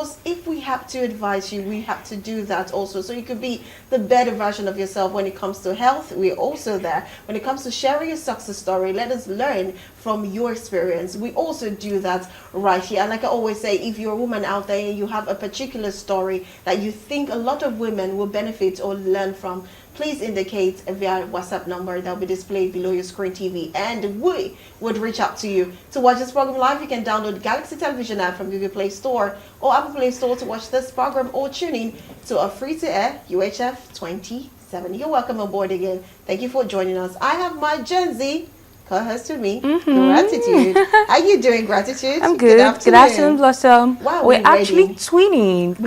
course, if we have to advise you, we have to do that also. So you could be the better version of yourself when it comes to health. We're also there. When it comes to sharing your success story, let us learn from your experience. We also do that right here. And like I always say, if you're a woman out there and you have a particular story that you think a lot of women will benefit or learn from, please indicate via WhatsApp number that will be displayed below your screen TV, and we would reach out to you. To watch this program live, you can download Galaxy Television app from Google Play Store or Apple Play Store to watch this program, or tune in to a free-to-air UHF 27. You're welcome aboard again. Thank you for joining us. I have my Gen Z co-host with me, Gratitude. How you doing, Gratitude? I'm good. Good afternoon, Blossom. Wow, we're actually twinning.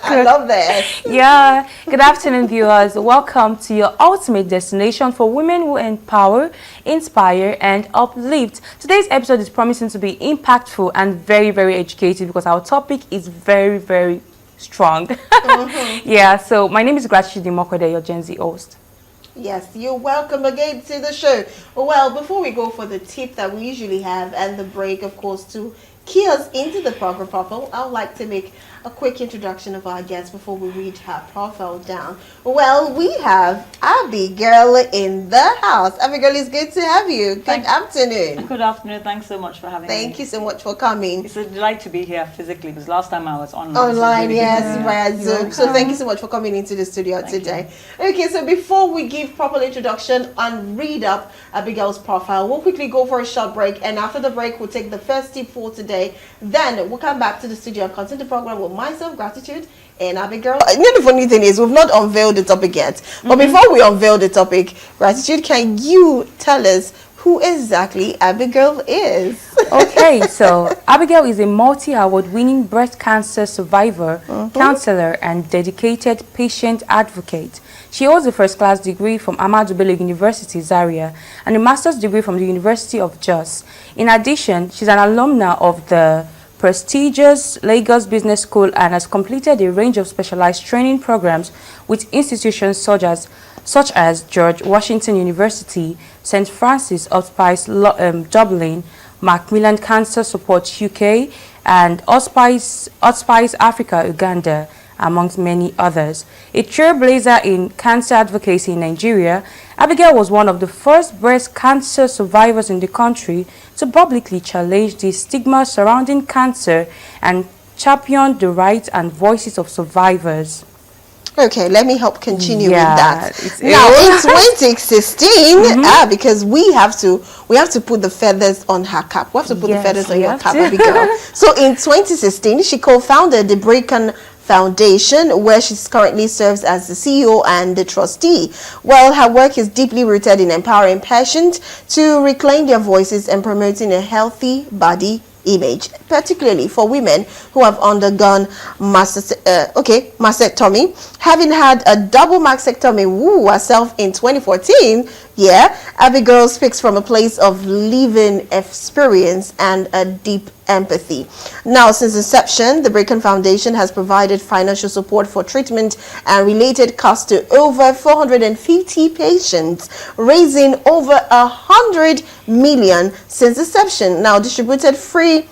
I love that. Yeah. Good afternoon, viewers. Welcome to your ultimate destination for women who empower, inspire, and uplift. Today's episode is promising to be impactful and very, very educative because our topic is very, very strong. Yeah. So my name is Gratitude Dimokode, your Gen Z host. Yes, you're welcome again to the show. Well, before we go for the tip that we usually have and the break, of course, to key us into the program proper, I would like to make a quick introduction of our guest before we read her profile down. Well, we have Abigail in the house. Abigail, it's good to have you. Good afternoon. Good afternoon. Thanks so much for having me. Thank you so much for coming. It's a delight to be here physically because last time I was online. Online, yes, via Zoom. So thank you so much for coming into the studio today. Okay, so before we give proper introduction and read up Abigail's profile, we'll quickly go for a short break, and after the break, we'll take the first tip for today. Then we'll come back to the studio and continue the program with myself, Gratitude, and Abigail. The funny thing is, we've not unveiled the topic yet. But before we unveil the topic, Gratitude, can you tell us who exactly Abigail is? Okay, so Abigail is a multi-award-winning breast cancer survivor, counselor, and dedicated patient advocate. She holds a first-class degree from Ahmadu Bello University, Zaria, and a master's degree from the University of Jos. In addition, she's an alumna of the prestigious Lagos Business School and has completed a range of specialized training programs with institutions such as George Washington University, St. Francis Hospice Dublin, Macmillan Cancer Support UK, and Hospice Africa Uganda, amongst many others. A trailblazer in cancer advocacy in Nigeria, Abigail was one of the first breast cancer survivors in the country to publicly challenge the stigma surrounding cancer and champion the rights and voices of survivors. Okay, let me help continue with that. Now, in 2016, because we have to put the feathers on her cap. We have to put the feathers on your cap, Abigail. So in 2016, she co-founded the Breakan Foundation, where she currently serves as the CEO and the trustee. Well, her work is deeply rooted in empowering patients to reclaim their voices and promoting a healthy body image, particularly for women who have undergone mastectomy. Having had a double mastectomy herself in 2014, Abigail speaks from a place of living experience and a deep empathy. Now, since inception, the Breakan Foundation has provided financial support for treatment and related costs to over 450 patients, raising over 100 million since inception. Now, distributed free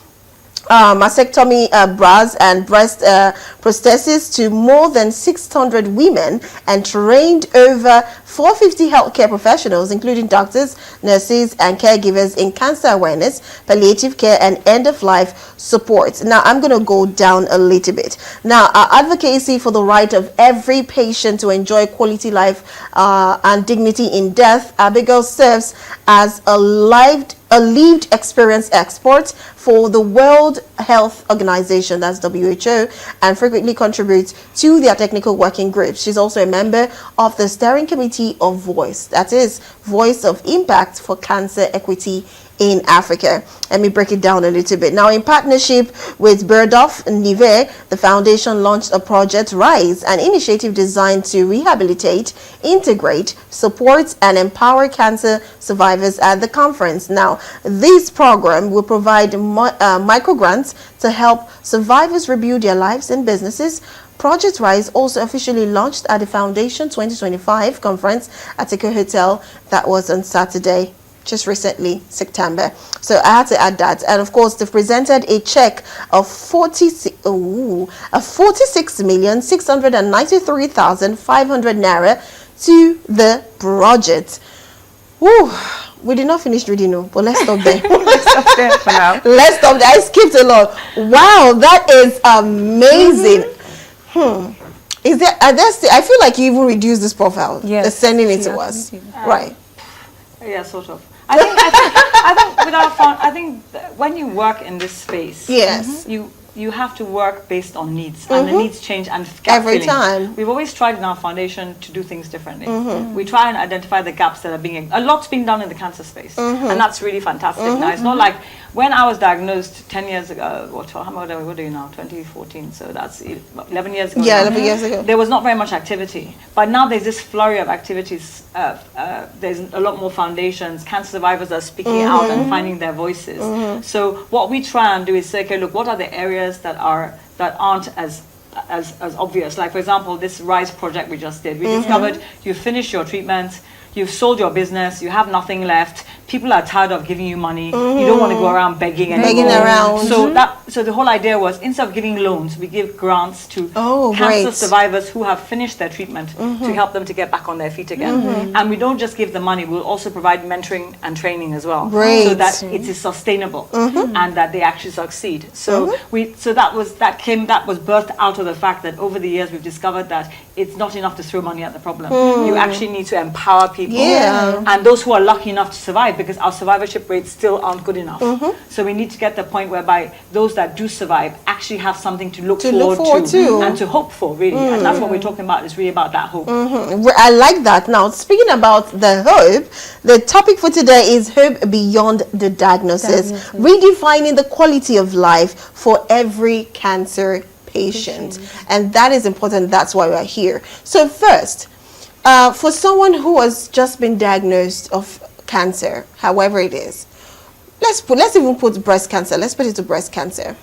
mastectomy bras and breast prosthesis to more than 600 women, and trained over 450 healthcare professionals, including doctors, nurses, and caregivers in cancer awareness, palliative care, and end-of-life support. Now, I'm going to go down a little bit. Now, our advocacy for the right of every patient to enjoy quality life and dignity in death, Abigail serves as a lived experience expert for the World Health Organization, that's WHO, and frequently contributes to their technical working groups. She's also a member of the steering committee of VOICE, that is Voice of Impact for Cancer Equity in Africa. Let me break it down a little bit. Now, in partnership with Bergdorf Nive, the foundation launched a project, RISE, an initiative designed to rehabilitate, integrate, support, and empower cancer survivors at the conference. Now, this program will provide micro grants to help survivors rebuild their lives and businesses. Project RISE also officially launched at the Foundation 2025 conference at Eco Hotel. That was on Saturday. just recently, September. So I had to add that. And of course, they've presented a check of 46,693,500 naira to the project. Woo, we did not finish reading, no, but let's stop there. Let's stop there for now. Let's stop there. I skipped a lot. Wow, that is amazing. Is there? I feel like you even reduced this profile. Yes. Sending it to Yeah, us. thank you. Right. Yeah, sort of. I think with our I think when you work in this space, Yes. you have to work based on needs, and the needs change and gap Every filling. time. We've always tried in our foundation to do things differently. We try and identify the gaps that are a lot's being done in the cancer space, and that's really fantastic. Now it's not like when I was diagnosed 10 years ago, how old are we now? 2014, so that's 11 years ago. Yeah, now. 11 years ago. There was not very much activity, but now there's this flurry of activities. There's a lot more foundations. Cancer survivors are speaking out and finding their voices. So what we try and do is say, okay, look, what are the areas that aren't as obvious? Like, for example, this RISE project we just did. We discovered you finish your treatment, you've sold your business, you have nothing left. People are tired of giving you money. You don't want to go around begging anymore. Begging around. So the whole idea was, instead of giving loans, we give grants to cancer great. survivors who have finished their treatment to help them to get back on their feet again. And we don't just give the money, we'll also provide mentoring and training as well. Great. So that it is sustainable and that they actually succeed. So that was birthed out of the fact that over the years we've discovered that it's not enough to throw money at the problem. You actually need to empower people. Yeah. And those who are lucky enough to survive, because our survivorship rates still aren't good enough. So we need to get the point whereby those that do survive actually have something to look forward to and to hope for, really. And that's what we're talking about, is really about that hope. I like that. Now, speaking about the hope, the topic for today is hope beyond the diagnosis, redefining the quality of life for every cancer patient. And that is important. That's why we're here. So first, for someone who has just been diagnosed of cancer, however it is, let's even put breast cancer. Let's put it to breast cancer.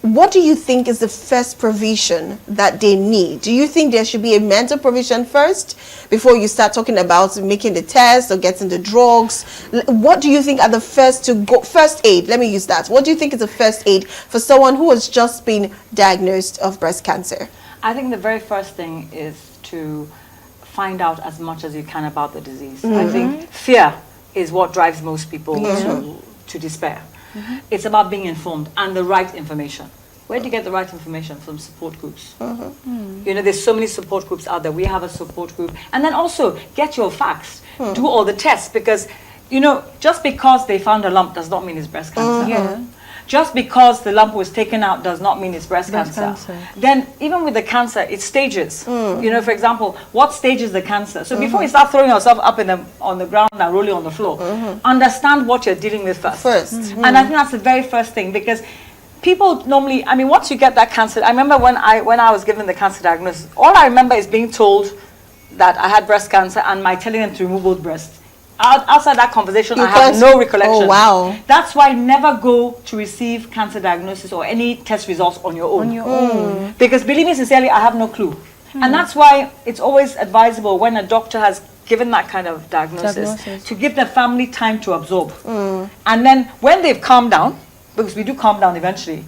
What do you think is the first provision that they need? Do you think there should be a mental provision first before you start talking about making the test or getting the drugs? What do you think are the first aid? Let me use that. What do you think is the first aid for someone who has just been diagnosed of breast cancer? I think the very first thing is to find out as much as you can about the disease. I think fear is what drives most people to despair. It's about being informed and the right information. Where do you get the right information? From support groups. You know, there's so many support groups out there. We have a support group. And then also get your facts. Do all the tests, because, you know, just because they found a lump does not mean it's breast cancer. Just because the lump was taken out does not mean it's breast cancer. Then even with the cancer, it's stages. You know, for example, what stage is the cancer? So before you start throwing yourself up on the ground and rolling on the floor, understand what you're dealing with first. And I think that's the very first thing, because people normally, I mean, once you get that cancer, I remember when I was given the cancer diagnosis, all I remember is being told that I had breast cancer and my telling them to remove both breasts. Outside that conversation, I have no recollection. Oh, wow. That's why never go to receive cancer diagnosis or any test results on your own. Because believe me sincerely, I have no clue. And that's why it's always advisable when a doctor has given that kind of diagnosis to give the family time to absorb. And then when they've calmed down, because we do calm down eventually,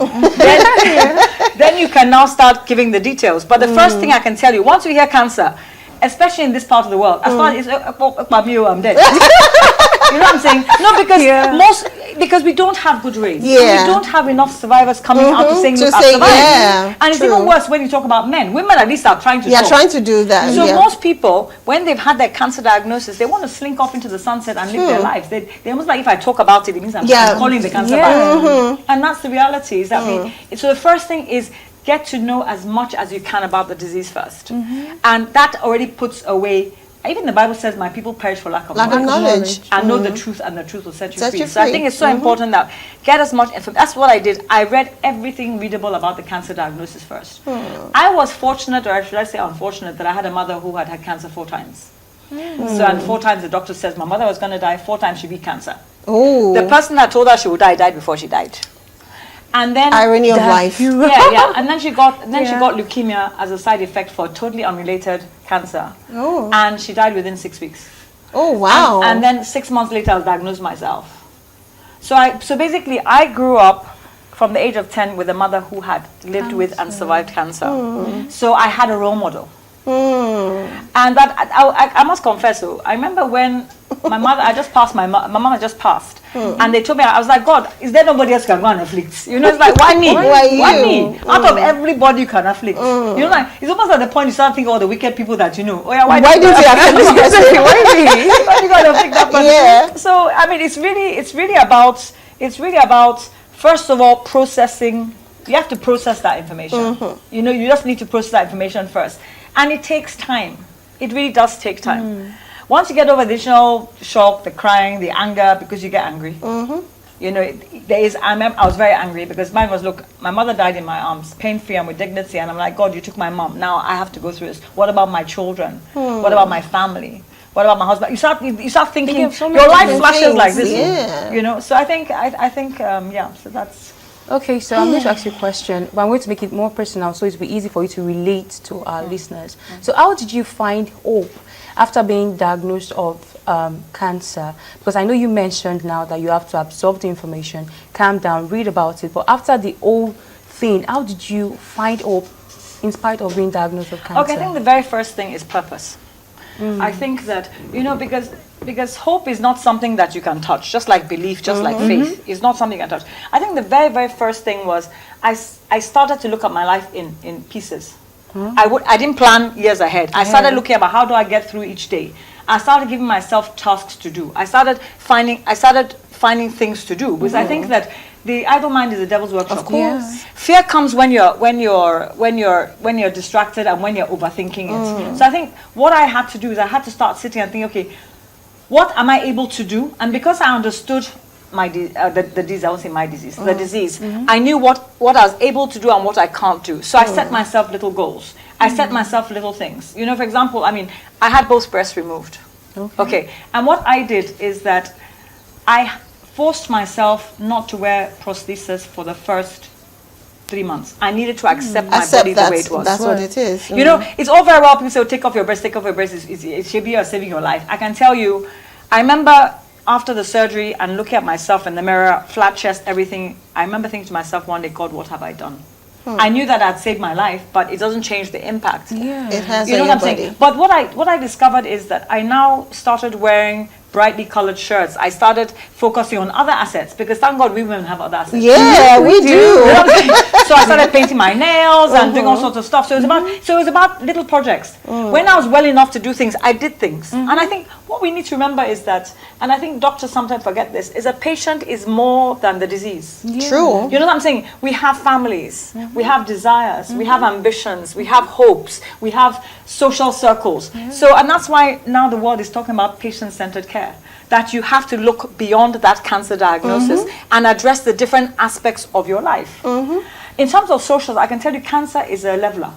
then you can now start giving the details. But the first thing I can tell you, once you hear cancer, especially in this part of the world, as far as I'm dead. You know what I'm saying? No, because we don't have good rates. And we don't have enough survivors coming out to saying, look, I've survived. And it's even worse when you talk about men. Women at least are trying to talk. Trying to do that. So most people, when they've had their cancer diagnosis, they want to slink off into the sunset and live their lives. They almost like, if I talk about it, it means I'm calling the cancer back. And that's the reality. Is that so the first thing is, get to know as much as you can about the disease first. And that already puts away, even the Bible says, my people perish for lack of knowledge. And know the truth, and the truth will set you free. So I think it's so important that get as much information. That's what I did. I read everything readable about the cancer diagnosis first. I was fortunate, or should I say unfortunate, that I had a mother who had cancer 4 times. So, and 4 times the doctor says my mother was going to die, 4 times she beat cancer. The person that told her she would die died before she died. And then irony of life. And then she got leukemia as a side effect for totally unrelated cancer. And she died within 6 weeks. Oh, wow. And then 6 months later, I was diagnosed myself. So basically, I grew up from the age of 10 with a mother who had lived with and survived cancer. So I had a role model. And that I must confess, I remember when my mother, I just passed, my mom had just passed, and they told me, I was like, God, is there nobody else who can go and afflict? You know, it's like, why me? Why me? Out of everybody you can afflict. You know, like, it's almost at the point you start thinking, all the wicked people that you know. Oh yeah, Why did you afflict this person? Why me? Why you gotta afflict that person? Yeah. So I mean, it's really about first of all processing. You have to process that information. You know, you just need to process that information first. And it takes time. It really does take time. Once you get over the initial shock, the crying, the anger, because you get angry. You know, I was very angry because mine was, look, my mother died in my arms, pain-free and with dignity. And I'm like, God, you took my mom. Now I have to go through this. What about my children? What about my family? What about my husband? You start thinking, your life flashes like this. Yeah. You know, so I think, yeah, so that's... Okay, so I'm going to ask you a question, but I'm going to make it more personal so it'll be easy for you to relate to our listeners. So how did you find hope after being diagnosed of cancer? Because I know you mentioned now that you have to absorb the information, calm down, read about it. But after the whole thing, how did you find hope in spite of being diagnosed with cancer? Okay, I think the very first thing is purpose. I think that, you know, because hope is not something that you can touch, just like belief, just like faith. It's not something you can touch. I think the very, very first thing was I started to look at my life in pieces. I didn't plan years ahead. I started looking about how do I get through each day. I started giving myself tasks to do. I started finding things to do, because I think that the idle mind is the devil's workshop. Of course. Fear comes when you're distracted and when you're overthinking it. So I think what I had to do is I had to start sitting and think, okay, what am I able to do? And because I understood my the disease, I won't say my disease, the disease, I knew what I was able to do and what I can't do. So I set myself little goals. I set myself little things. You know, for example, I mean, I had both breasts removed. Okay. And what I did is that I forced myself not to wear prosthesis for the first 3 months. I needed to accept my body the way it was. That's what it is. You know, it's all very well people say, oh, take off your breast, it should be saving your life. I can tell you, I remember after the surgery and looking at myself in the mirror, flat chest, everything, I remember thinking to myself one day, God, what have I done? I knew that I'd saved my life, but it doesn't change the impact. Yeah. It has You know on what I'm your saying? body. But what I discovered is that I now started wearing brightly colored shirts. I started focusing on other assets, because thank God we women have other assets. Yeah, we do. You know what I'm saying? So I started painting my nails and doing all sorts of stuff. So it was about little projects. When I was well enough to do things, I did things. And I think what we need to remember is that, and I think doctors sometimes forget this, is a patient is more than the disease. True. You know what I'm saying? We have families, we have desires, we have ambitions, we have hopes, we have social circles. So, and that's why now the world is talking about patient-centered care. That you have to look beyond that cancer diagnosis and address the different aspects of your life. In terms of socials, I can tell you cancer is a leveler.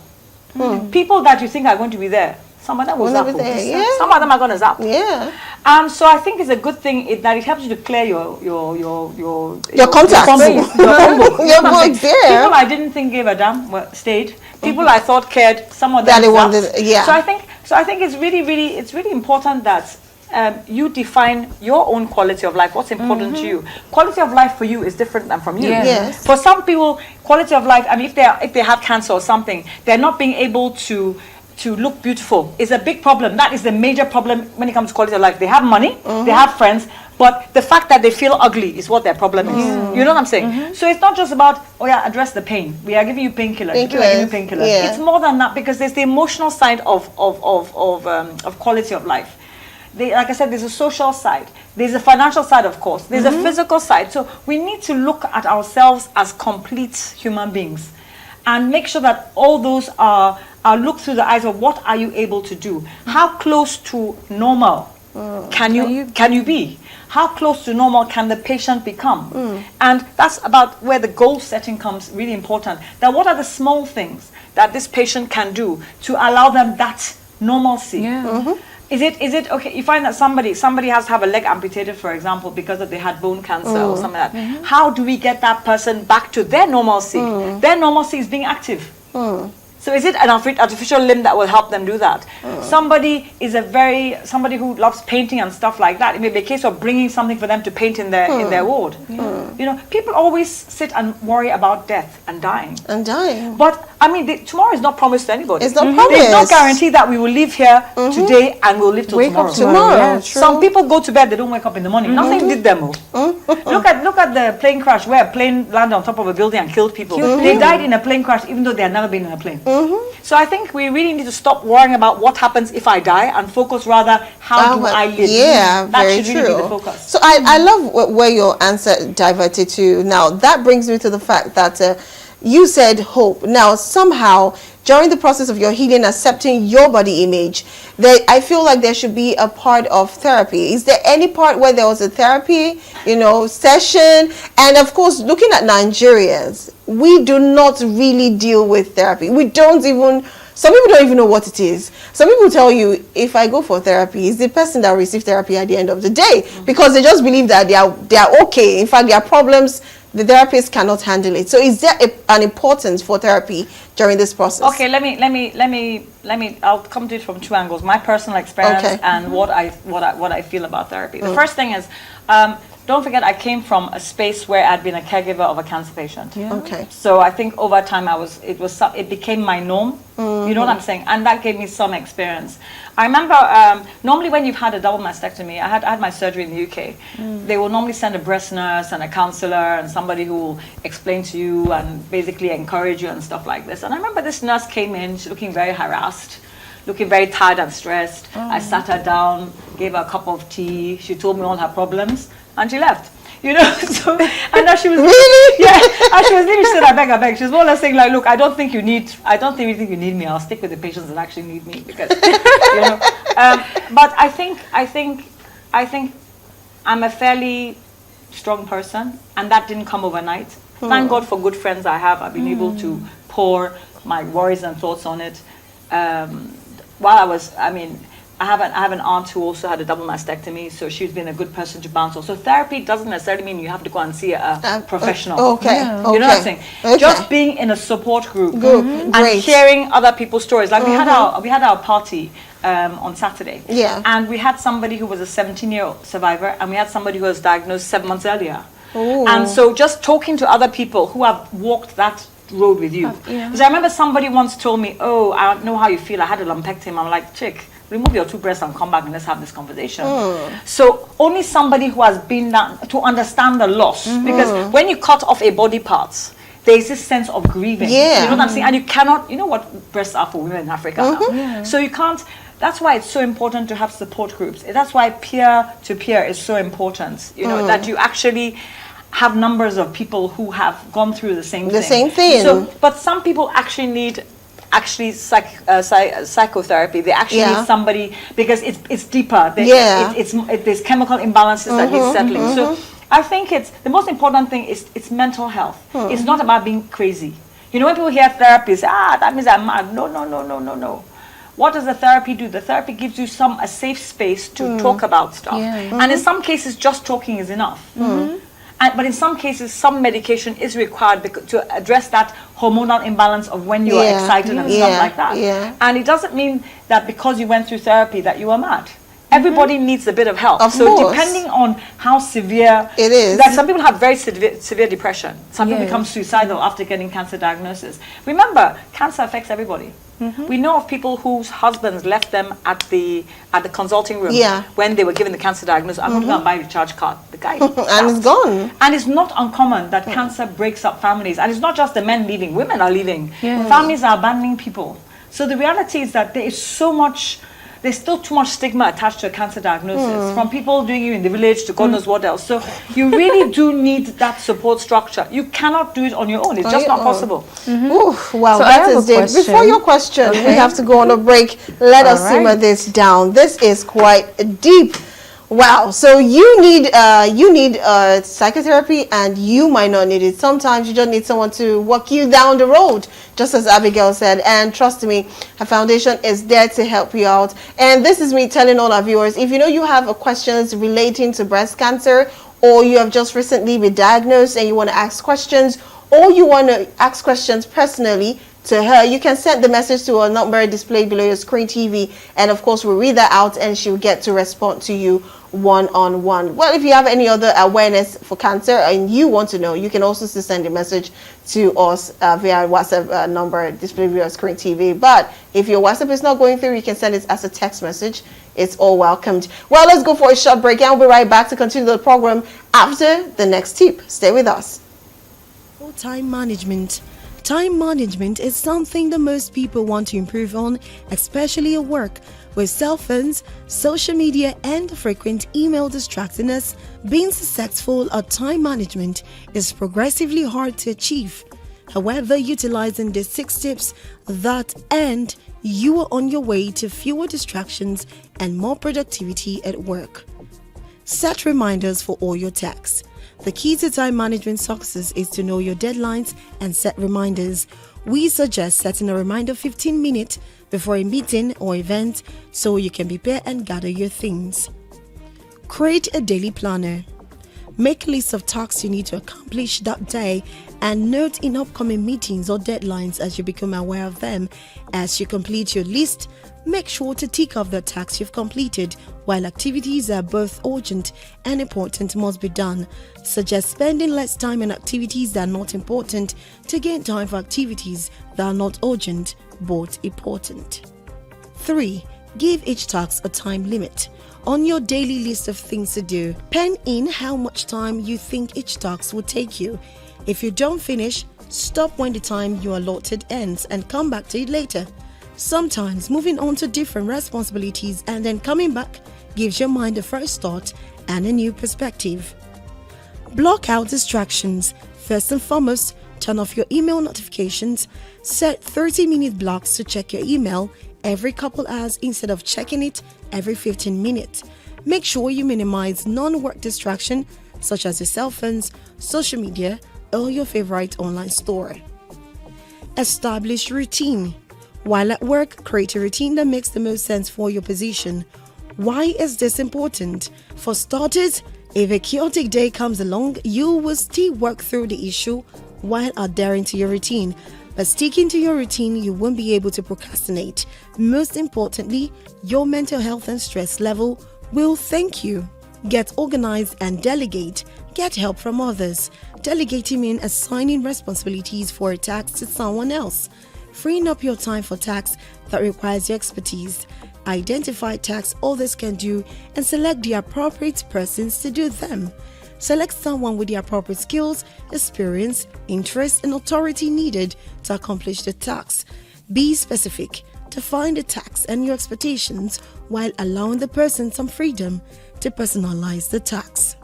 People that you think are going to be there, some of them will zap. Some of them are going to zap. Yeah. So I think it's a good thing that it helps you to clear your contacts. Your phone book. Your books, yeah. People I didn't think gave a damn stayed. People I thought cared, some of them That they zapped. wanted, yeah. So I think it's really important that you define your own quality of life. What's important to you? Quality of life for you is different than from you. Yeah. Yes. For some people, quality of life, I mean, if they have cancer or something, they're not being able to look beautiful is a big problem. That is the major problem when it comes to quality of life. They have money, they have friends, but the fact that they feel ugly is what their problem is. You know what I'm saying? So it's not just about, oh yeah, address the pain. We are giving you painkillers. Yeah. It's more than that, because there's the emotional side of quality of life. Like I said, there's a social side. There's a financial side, of course. There's a physical side. So we need to look at ourselves as complete human beings and make sure that all those are looked through the eyes of what are you able to do? How close to normal can you be? How close to normal can the patient become? And that's about where the goal setting comes really important. That what are the small things that this patient can do to allow them that normalcy? Is it okay? You find that somebody has to have a leg amputated, for example, because they had bone cancer or something like that. How do we get that person back to their normalcy? Their normalcy is being active. So is it an artificial limb that will help them do that? Somebody who loves painting and stuff like that. It may be a case of bringing something for them to paint in their ward. You know, people always sit and worry about death and dying. But I mean, tomorrow is not promised to anybody. It's not promised. There's no guarantee that we will live here today and we'll live till tomorrow. Yeah, some people go to bed, they don't wake up in the morning. Nothing did them. Look at the plane crash where a plane landed on top of a building and killed people. They died in a plane crash even though they had never been in a plane. So I think we really need to stop worrying about what happens if I die and focus rather how do I live. Yeah, that very should true. really be the focus. So I love where your answer diverted to. Now that brings me to the fact that you said hope. Now somehow during the process of your healing, accepting your body image, I feel like there should be a part of therapy. Is there any part where there was a therapy, session? And of course, looking at Nigerians, we do not really deal with therapy. Some people don't even know what it is. Some people tell you, if I go for therapy, it's the person that will receive therapy at the end of the day, because they just believe that they are okay. In fact, their problems, the therapist cannot handle it. So is there an importance for therapy during this process? Okay, let me I'll come to it from two angles: my personal experience and what I feel about therapy. The first thing is, don't forget, I came from a space where I'd been a caregiver of a cancer patient. Yeah. Okay. So I think over time it became my norm. You know what I'm saying? And that gave me some experience. I remember normally when you've had a double mastectomy, I had my surgery in the UK. They will normally send a breast nurse and a counselor and somebody who will explain to you and basically encourage you and stuff like this. And I remember this nurse came in, she's looking very harassed, looking very tired and stressed. I sat her down, gave her a cup of tea. She told me all her problems, and she left. So and now she was really, and she was leaving. She said, "I beg." She was more or less saying, like, "Look, I don't think you need me. I'll stick with the patients that actually need me because, But I think I'm a fairly strong person, and that didn't come overnight. Thank God for good friends I have. I've been able to pour my worries and thoughts on it. I have an aunt who also had a double mastectomy, so she's been a good person to bounce off. So therapy doesn't necessarily mean you have to go and see a professional. Okay. You know what I'm saying? Okay. Just being in a support group and Great. hearing other people's stories. Like we had our party on Saturday. Yeah. And we had somebody who was a 17-year-old survivor, and we had somebody who was diagnosed 7 months earlier. Ooh. And so just talking to other people who have walked that road with you. Because I remember somebody once told me, "Oh, I don't know how you feel. I had a lumpectomy." I'm like, "Chick, remove your 2 breasts and come back and let's have this conversation." So only somebody who has been there to understand the loss. Because when you cut off a body part, there is this sense of grieving. Yeah. You know what I'm saying? And you cannot, you know what breasts are for women in Africa now. Yeah. So you can't, that's why it's so important to have support groups. That's why peer-to-peer is so important. That you actually have numbers of people who have gone through the same thing. So, but some people actually need psychotherapy. They actually need somebody because it's deeper. There's chemical imbalances that need settling. So I think the most important thing is it's mental health. It's not about being crazy. When people hear therapy, say, that means I'm mad. No. What does the therapy do? The therapy gives you a safe space to talk about stuff. And in some cases, just talking is enough. But in some cases, some medication is required to address that hormonal imbalance of when you are excited and stuff like that. And it doesn't mean that because you went through therapy that you are mad. Everybody needs a bit of help. Of so course. Depending on how severe it is, that some people have very severe depression. Some people become suicidal after getting cancer diagnosis. Remember, cancer affects everybody. We know of people whose husbands left them at the consulting room when they were given the cancer diagnosis. I'm going to go and buy a recharge card. The guy and it's gone. And it's not uncommon that cancer breaks up families. And it's not just the men leaving, women are leaving. Families are abandoning people. So the reality is that there's still too much stigma attached to a cancer diagnosis, from people doing you in the village to God knows what else. So you really do need that support structure. You cannot do it on your own. It's just not possible. Ooh, wow, So that is deep. Before your question, we have to go on a break. Let us simmer this down. This is quite deep. Wow. So you need psychotherapy, and you might not need it. Sometimes you just need someone to walk you down the road, just as Abigail said. And trust me, her foundation is there to help you out. And this is me telling all our viewers, if you have questions relating to breast cancer, or you have just recently been diagnosed and you want to ask questions, or you want to ask questions personally, to her, you can send the message to a number displayed below your screen TV, and of course we'll read that out and she'll get to respond to you one-on-one. Well, if you have any other awareness for cancer and you want to know, you can also still send a message to us via WhatsApp number displayed below your screen TV. But if your WhatsApp is not going through, you can send it as a text message. It's all welcomed. Well, let's go for a short break and we'll be right back to continue the program after the next tip. Stay with us. Time management. Time management is something that most people want to improve on, especially at work. With cell phones, social media, and frequent email distracting us, being successful at time management is progressively hard to achieve. However, utilizing the 6 tips that end, you are on your way to fewer distractions and more productivity at work. Set reminders for all your tasks. The key to time management success is to know your deadlines and set reminders. We suggest setting a reminder 15 minutes before a meeting or event so you can prepare and gather your things. Create a daily planner. Make a list of tasks you need to accomplish that day and note in upcoming meetings or deadlines as you become aware of them. As you complete your list, make sure to tick off the tasks you've completed. While activities are both urgent and important must be done, suggest spending less time on activities that are not important to gain time for activities that are not urgent but important. 3. Give each task a time limit. On your daily list of things to do, pen in how much time you think each task will take you. If you don't finish, stop when the time you allotted ends and come back to it later. Sometimes moving on to different responsibilities and then coming back gives your mind a fresh start and a new perspective. Block out distractions. First and foremost, turn off your email notifications. Set 30-minute blocks to check your email every couple hours instead of checking it every 15 minutes. Make sure you minimize non-work distraction such as your cell phones, social media, or your favorite online store. Establish routine. While at work, create a routine that makes the most sense for your position. Why is this important? For starters, if a chaotic day comes along, you will still work through the issue while adhering to your routine. By sticking to your routine, you won't be able to procrastinate. Most importantly, your mental health and stress level will thank you. Get organized and delegate. Get help from others. Delegating means assigning responsibilities for a task to someone else. Freeing up your time for tasks that requires your expertise. Identify tasks others can do and select the appropriate persons to do them. Select someone with the appropriate skills, experience, interest, and authority needed to accomplish the task. Be specific. Define the task and your expectations while allowing the person some freedom to personalize the task.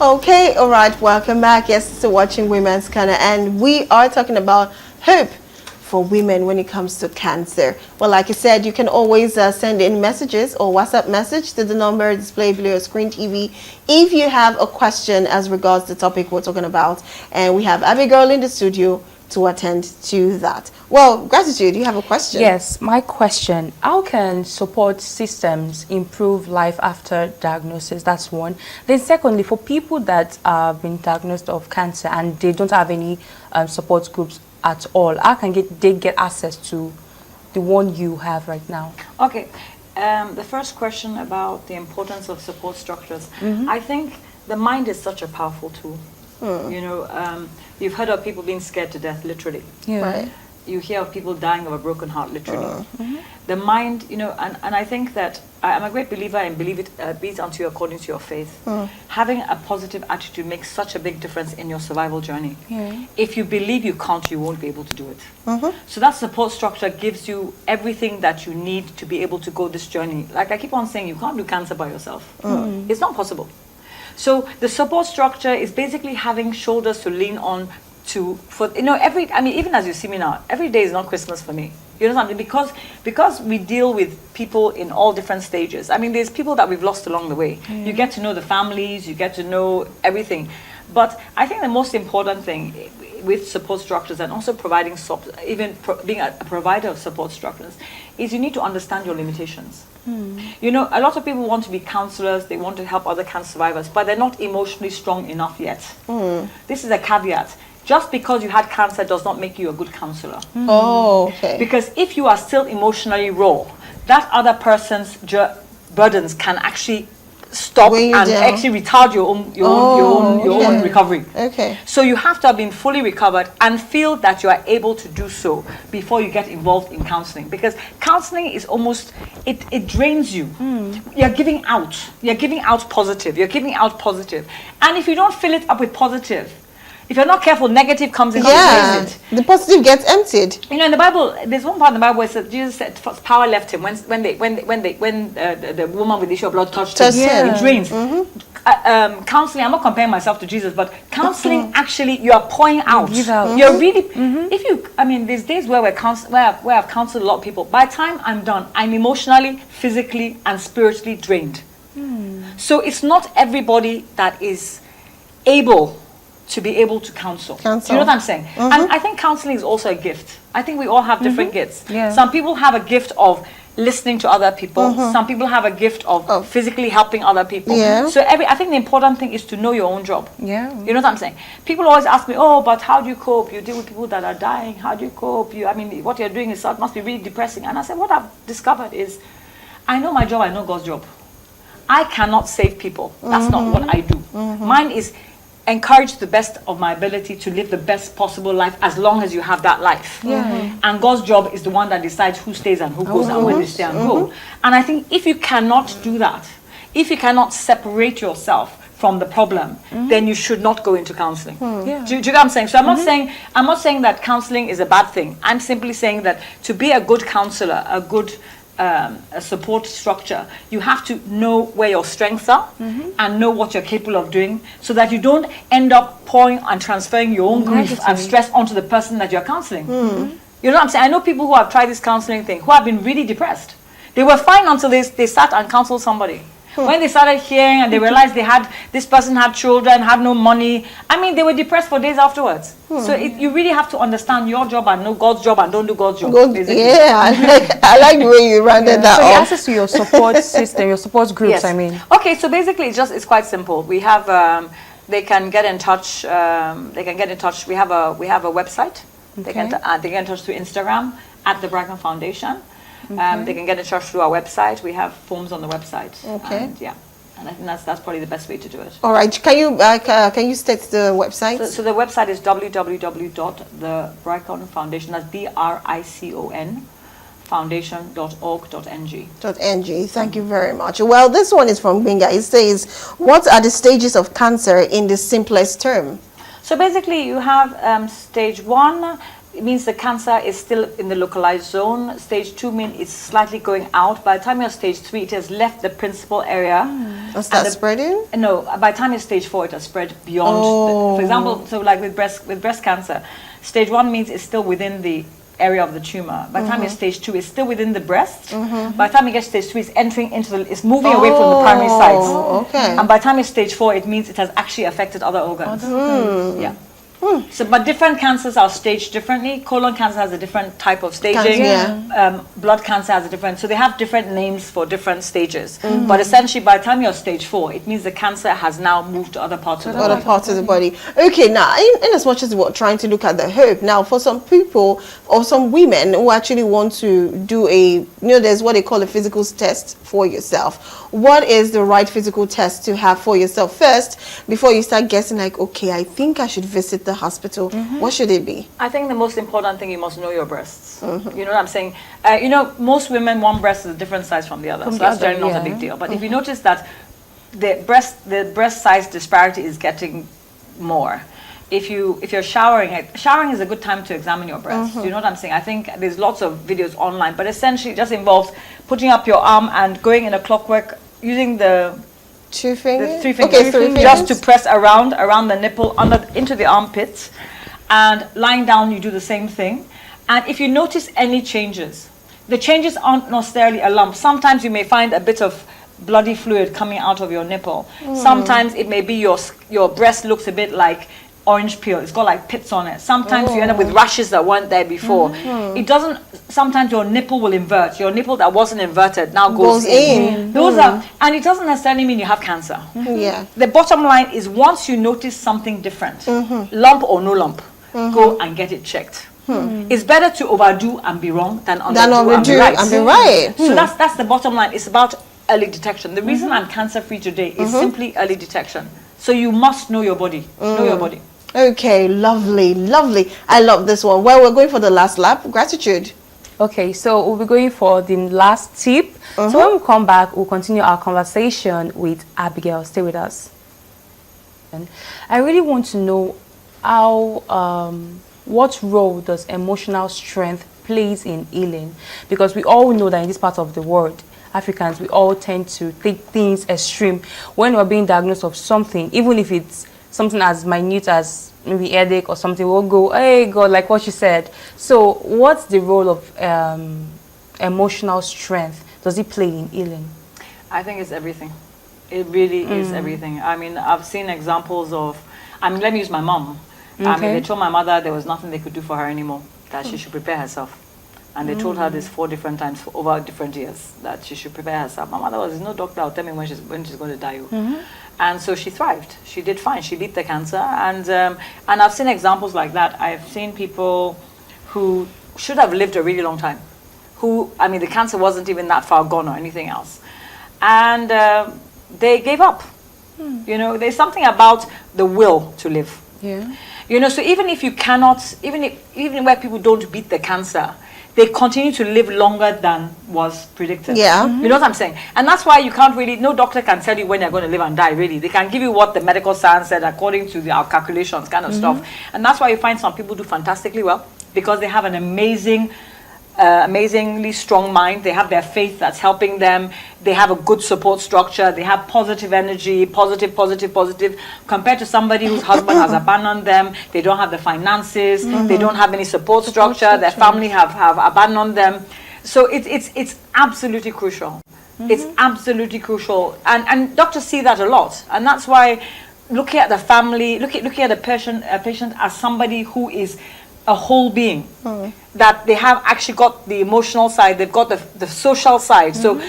Okay, all right, welcome back. Yes, to Watching Women's Corner, and we are talking about hope for women when it comes to cancer. Well, like I said, you can always send in messages or WhatsApp message to the number displayed below your screen TV if you have a question as regards the topic we're talking about. And we have Abigail in the studio to attend to that. Well, Gratitude, you have a question? Yes, my question: how can support systems improve life after diagnosis? That's one. Then secondly, for people that have been diagnosed of cancer and they don't have any support groups at all, how can they get access to the one you have right now? Okay, the first question about the importance of support structures. I think the mind is such a powerful tool. You know, you've heard of people being scared to death, literally. Yeah. Right. You hear of people dying of a broken heart, literally. The mind, you know, and I think that I'm a great believer and believe it be it unto you according to your faith. Having a positive attitude makes such a big difference in your survival journey. Yeah. If you believe you can't, you won't be able to do it. So that support structure gives you everything that you need to be able to go this journey. Like I keep on saying, you can't do cancer by yourself. It's not possible. So the support structure is basically having shoulders to lean on to, for, you know, even as you see me now, every day is not Christmas for me. You know something? Because we deal with people in all different stages. I mean, there's people that we've lost along the way. You get to know the families, you get to know everything. But I think the most important thing with support structures and also providing being a provider of support structures is you need to understand your limitations. You know, a lot of people want to be counselors, they want to help other cancer survivors, but they're not emotionally strong enough yet. This is a caveat. Just because you had cancer does not make you a good counselor. Oh, okay. Because if you are still emotionally raw, that other person's burdens can actually stop Weigh you and down. actually retard your own recovery. Okay. So you have to have been fully recovered and feel that you are able to do so before you get involved in counseling. Because counseling is almost, it drains you. You're giving out. You're giving out positive. You're giving out positive. And if you don't fill it up with positive, if you're not careful, negative comes in and Yeah, drains it. the positive gets emptied. You know, in the Bible, there's one part in the Bible where it says Jesus said power left him when the woman with the issue of blood touched him. Touched him. It drains. Counseling. I'm not comparing myself to Jesus, but counseling actually you are pouring out. give out. You're really. If you, I mean, there's days where where I've counseled a lot of people. By the time I'm done, I'm emotionally, physically, and spiritually drained. So it's not everybody that is able to be able to counsel. Do you know what I'm saying? And I think counseling is also a gift. I think we all have different gifts. Yeah. Some people have a gift of listening to other people. Some people have a gift of physically helping other people. Yeah. So I think the important thing is to know your own job. Yeah. You know what I'm saying? People always ask me, oh, but how do you cope? You deal with people that are dying. How do you cope? I mean, what you're doing must be really depressing. And I said, what I've discovered is, I know my job, I know God's job. I cannot save people. That's not what I do. Mine is encourage the best of my ability to live the best possible life as long as you have that life. And God's job is the one that decides who stays and who goes and when they stay and go. And I think if you cannot do that, if you cannot separate yourself from the problem, then you should not go into counseling. Yeah. Do you get what I'm saying? So I'm not saying that counseling is a bad thing. I'm simply saying that to be a good counselor, a good a support structure, you have to know where your strengths are and know what you're capable of doing so that you don't end up pouring and transferring your own grief and stress onto the person that you're counseling. You know what I'm saying? I know people who have tried this counseling thing who have been really depressed. They were fine until they sat and counseled somebody. When they started hearing and they realized this person had children, had no money, I mean, they were depressed for days afterwards. So you really have to understand your job and know God's job and don't do God's job. Basically. Yeah, I like the way you rounded that So off. access to your support system, your support groups, Yes. I mean. Okay, so basically it's quite simple. We have they can get in touch. We have a website. They can get in touch through Instagram at the Brighton Foundation. They can get in touch through our website. We have forms on the website. Okay. And I think that's probably the best way to do it. All right, can you state the website? So the website is www.thebricon.foundation. That's BRICON foundation.org.ng. .ng. Thank you very much. Well, this one is from Binga. It says, what are the stages of cancer in the simplest term? So basically you have stage 1. It means the cancer is still in the localized zone. Stage 2 means it's slightly going out. By the time you're stage 3, it has left the principal area. Does that spreading? No, by the time you're stage 4, it has spread beyond. For example, so like with breast cancer, stage 1 means it's still within the area of the tumor. By the time you're stage 2, it's still within the breast. By the time you get stage 3, it's entering into it's moving away from the primary sites. Okay. And by the time it's stage 4, it means it has actually affected other organs. Yeah. So, but different cancers are staged differently. Colon cancer has a different type of staging. Blood cancer has a different. So they have different names for different stages. But essentially, by the time you're stage 4, it means the cancer has now moved to other parts of the body. Other parts of the body. Okay, now, in as much as we're trying to look at the hope, now for some people or some women who actually want to do there's what they call a physical test for yourself. What is the right physical test to have for yourself first before you start guessing like, okay, I think I should visit the hospital? What should it be? I think the most important thing, you must know your breasts. You know what I'm saying? Most women, one breast is a different size from the other. So that's generally not a big deal. But if you notice that the breast size disparity is getting more. If you're showering is a good time to examine your breasts. You know what I'm saying? I think there's lots of videos online, but essentially it just involves putting up your arm and going in a clockwork using the 2 fingers? the 3 fingers, Okay, 3 fingers. just to press around the nipple into the armpits, and lying down you do the same thing. And if you notice any changes, the changes aren't necessarily a lump. Sometimes you may find a bit of bloody fluid coming out of your nipple. Sometimes it may be your breast looks a bit like orange peel. It's got like pits on it. Sometimes you end up with rashes that weren't there before. It doesn't, sometimes your nipple will invert. Your nipple that wasn't inverted now goes in. Those are, and it doesn't necessarily mean you have cancer. Yeah. The bottom line is once you notice something different, lump or no lump, go and get it checked. It's better to overdo and be wrong than underdo and be right. So that's the bottom line. It's about early detection. The reason I'm cancer-free today is simply early detection. So you must know your body. Know your body. Okay, lovely, lovely. I love this one. Well, we're going for the last lap. Gratitude. Okay, so we'll be going for the last tip. So when we come back, we'll continue our conversation with Abigail. Stay with us. And I really want to know how, what role does emotional strength plays in healing? Because we all know that in this part of the world, Africans, we all tend to take things extreme. When we're being diagnosed of something, even if it's something as minute as maybe headache or something, we'll go, hey God, like what you said. So what's the role of emotional strength? Does it play in healing? I think it's everything. It really is everything. I mean, I've seen examples of, I mean, let me use my mom. I mean, they told my mother there was nothing they could do for her anymore, that she should prepare herself. And they told her this 4 different times for over different years, that she should prepare herself. My mother was, no doctor will tell me when she's going to die. And so she thrived. She did fine. She beat the cancer. And I've seen examples like that. I've seen people who should have lived a really long time. Who, I mean, the cancer wasn't even that far gone or anything else. And they gave up. You know, there's something about the will to live. Yeah. You know, so even if you cannot, even where people don't beat the cancer, they continue to live longer than was predicted. Yeah. You know what I'm saying? And that's why you can't really, no doctor can tell you when you're going to live and die, really. They can give you what the medical science said according to our calculations kind of stuff. And that's why you find some people do fantastically well, because they have an amazingly strong mind. They have their faith that's helping them. They have a good support structure. They have positive energy, positive, compared to somebody whose husband has abandoned them. They don't have the finances. They don't have any support structure. Their family have abandoned them. So it's absolutely crucial. It's absolutely crucial. And doctors see that a lot. And that's why looking at the family, looking at a patient as somebody who is a whole being, that they have actually got the emotional side, they've got the social side. So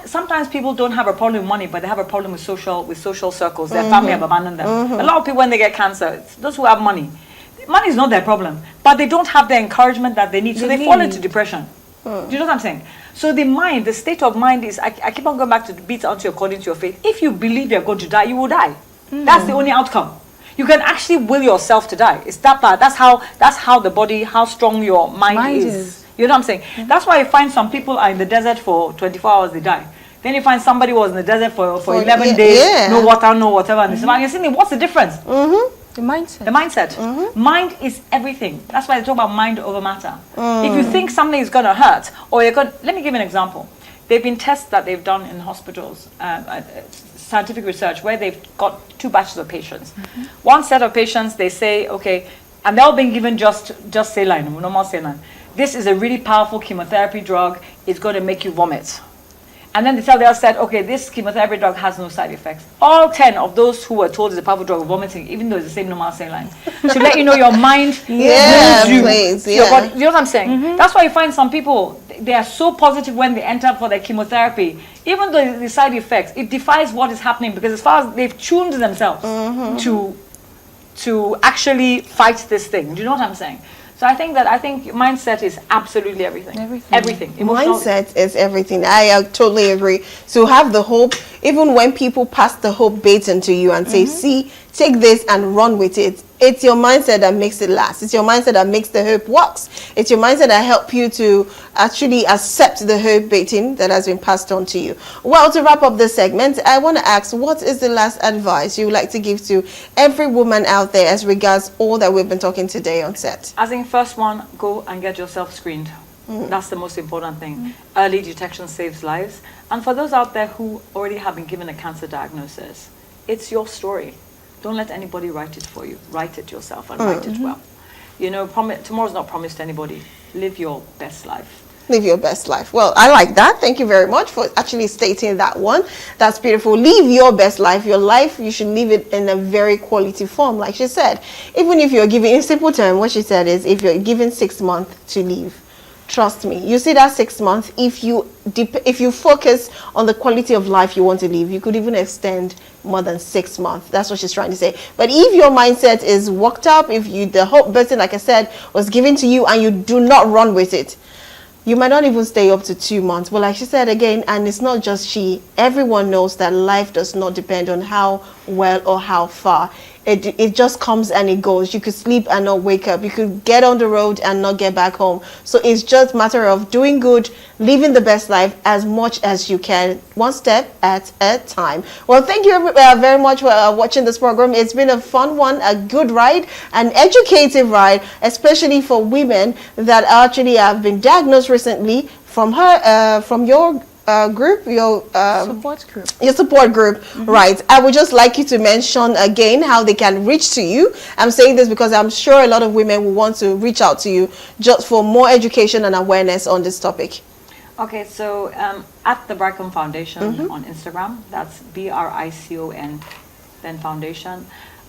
sometimes people don't have a problem with money, but they have a problem with social circles. Their family have abandoned them. A lot of people, when they get cancer, it's those who have money is not their problem, but they don't have the encouragement that they need, so they fall into depression. Do you know what I'm saying? So the mind, the state of mind is, I keep on going back to the beat unto according to your faith. If you believe you're going to die, you will die. That's the only outcome. You can actually will yourself to die. It's that bad. That's how the body, how strong your mind is. You know what I'm saying? That's why you find some people are in the desert for 24 hours, they die. Then you find somebody who was in the desert for 11 days, no water, no whatever. And you're saying, what's the difference? The mindset. The mindset. Mind is everything. That's why they talk about mind over matter. If you think something is going to hurt, or you're going, let me give you an example. There have been tests that they've done in hospitals, scientific research, where they've got 2 batches of patients. One set of patients, they say, okay, and they're all being given just saline, normal saline. This is a really powerful chemotherapy drug. It's going to make you vomit. And then they tell the other side, okay, this chemotherapy drug has no side effects. All 10 of those who were told it's a powerful drug are vomiting, even though it's the same normal saline. To let you know your mind moves you. Your body. You know what I'm saying? That's why you find some people, they are so positive when they enter for their chemotherapy. Even though the side effects, it defies what is happening, because as far as they've tuned themselves to actually fight this thing. Do you know what I'm saying? So I think mindset is absolutely everything. Everything. Mindset is everything. I totally agree. So have the hope, even when people pass the hope baton to you and say, see, take this and run with it. It's your mindset that makes it last. It's your mindset that makes the hope works. It's your mindset that helps you to actually accept the hope baton that has been passed on to you. Well, to wrap up this segment, I want to ask, what is the last advice you would like to give to every woman out there as regards all that we've been talking today on set? I think first one, go and get yourself screened. That's the most important thing. Early detection saves lives. And for those out there who already have been given a cancer diagnosis, it's your story. Don't let anybody write it for you. Write it yourself and write it well. You know, tomorrow's not promised to anybody. live your best life. Live your best life. Well, I like that. Thank you very much for actually stating that one. That's beautiful. Live your best life. Your life, you should live it in a very quality form, like she said. Even if you're giving, in simple term, what she said is, if you're given 6 months to live, trust me, you see that 6 months, if you focus on the quality of life you want to live, you could even extend more than 6 months. That's what she's trying to say. But if your mindset is worked up, if the whole button, like I said, was given to you and you do not run with it, you might not even stay up to 2 months. But like she said again, and it's not just she, everyone knows that life does not depend on how well or how far. It just comes and it goes. You could sleep and not wake up. You could get on the road and not get back home. So it's just a matter of doing good, living the best life as much as you can, one step at a time. Well, thank you very much for watching this program. It's been a fun one, a good ride, an educative ride, especially for women that actually have been diagnosed recently from your group, your support group, right? I would just like you to mention again how they can reach to you. I'm saying this because I'm sure a lot of women will want to reach out to you just for more education and awareness on this topic. Okay, so at the Bricon Foundation on Instagram, that's BRICON, then Foundation.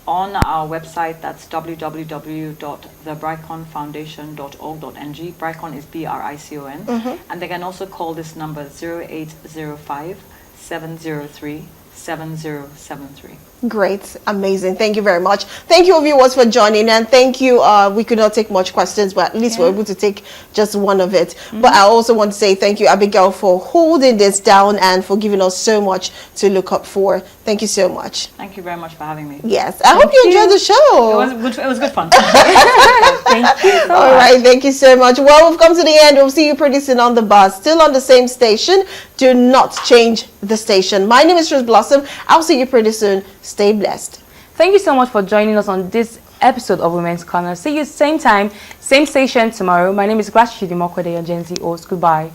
On our website, that's www.thebriconfoundation.org.ng. Bricon is BRICON. And they can also call this number 0805 703 7073. Great, amazing. Thank you very much. Thank you, viewers, for joining, and thank you. We could not take much questions, but at least we're able to take just one of it. But I also want to say thank you, Abigail, for holding this down and for giving us so much to look up for. Thank you so much. Thank you very much for having me. Yes, I hope you enjoyed the show. It was good fun. Thank you so All much. right, thank you so much. Well, we've come to the end. We'll see you pretty soon on the bus, still on the same station. Do not change the station. My name is Rose Blossom. I'll see you pretty soon. Stay blessed. Thank you so much for joining us on this episode of Women's Corner. See you same time, same station tomorrow. My name is Glashidi Mokwede, your Gen Z host. Goodbye.